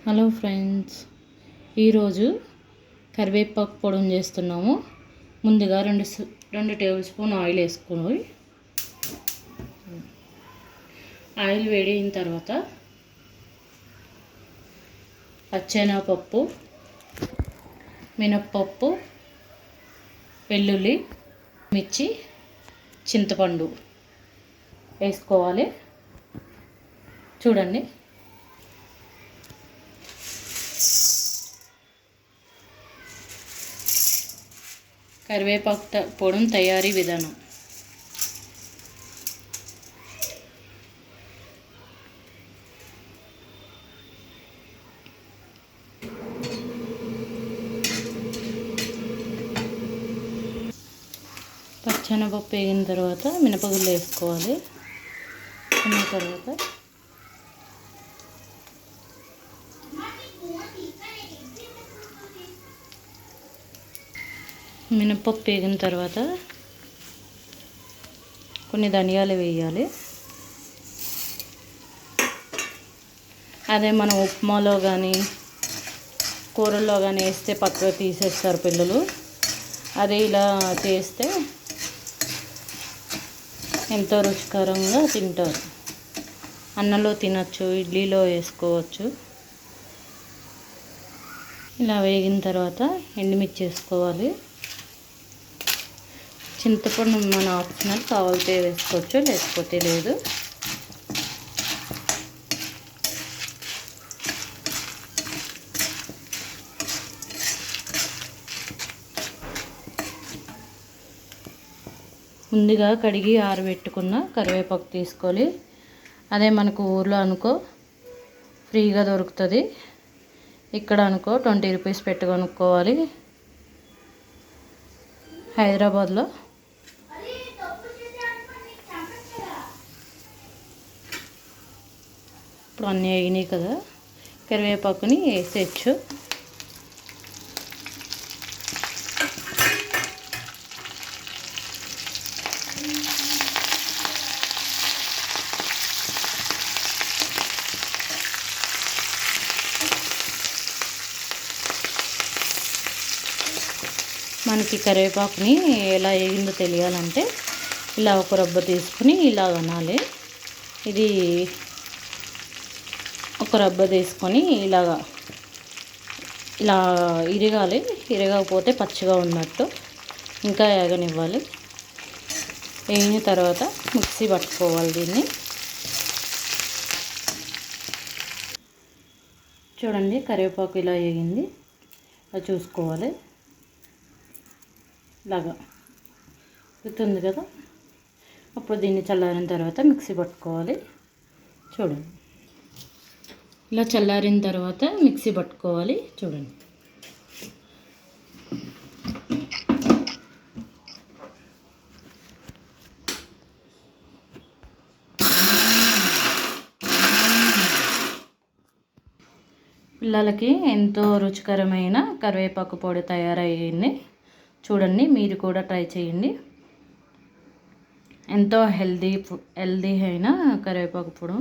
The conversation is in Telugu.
హలో ఫ్రెండ్స్, ఈరోజు కరివేపాకు పొడిని చేస్తున్నాము. ముందుగా రెండు టేబుల్ స్పూన్ ఆయిల్ వేసుకొని, ఆయిల్ వేడిన తర్వాత పచ్చెనగపప్పు, మినప్పప్పు, వెల్లుల్లి, మిర్చి, చింతపండు వేసుకోవాలి. చూడండి, కరివేపాకు పొడిని తయారీ విధానం. పచ్చెనగపప్పు వేగిన తర్వాత మినపగుళ్ళు వేసుకోవాలి. తర్వాత మినపప్పు వేగిన తర్వాత కొన్ని ధనియాలు వేయాలి. అదే మనం ఉప్మాలో కానీ కూరల్లో కానీ వేస్తే పక్కకు తీసేస్తారు పిల్లలు. అదే ఇలా చేస్తే ఎంతో రుచికరంగా తింటారు. అన్నంలో తినచ్చు, ఇడ్లీలో వేసుకోవచ్చు. ఇలా వేగిన తర్వాత ఎండుమిర్చి వేసుకోవాలి. చింతపండు మన ఆప్షనల్, కావాలితే వేసుకోవచ్చు, లేకపోతే లేదు. ముందుగా కడిగి ఆరబెట్టుకున్న కరివేపాకు తీసుకోవాలి. అదే మనకు ఊర్లో అనుకో ఫ్రీగా దొరుకుతుంది. ఇక్కడ అనుకో 20 రూపీస్ పెట్టి కొనుక్కోవాలి. హైదరాబాద్లో ఇప్పుడు అన్నీ అయినాయి కదా, కరివేపాకుని వేసేయచ్చు. మనకి కరివేపాకుని ఎలా వేగిందో తెలియాలంటే ఇలా ఒక రబ్బ తీసుకుని ఇలా అనాలి. ఇది ఒక రబ్బ తీసుకొని ఇలా ఇరగాలి. ఇరగకపోతే పచ్చిగా ఉన్నట్టు, ఇంకా వేగనివ్వాలి. వేగిన తర్వాత మిక్సీ పట్టుకోవాలి దీన్ని. చూడండి, కరివేపాకు ఇలా వేగింది, అది చూసుకోవాలి. ఇలాగా గుర్తుంది కదా. అప్పుడు దీన్ని చల్లారిన తర్వాత మిక్సీ పట్టుకోవాలి. చూడండి, ఇలా చల్లారిన తర్వాత మిక్సీ పట్టుకోవాలి. చూడండి, పిల్లలకి ఎంతో రుచికరమైన కరివేపాకు పొడి తయారయ్యింది. చూడండి, మీరు కూడా ట్రై చేయండి. ఎంతో హెల్దీ అయిన కరివేపాకు పొడి.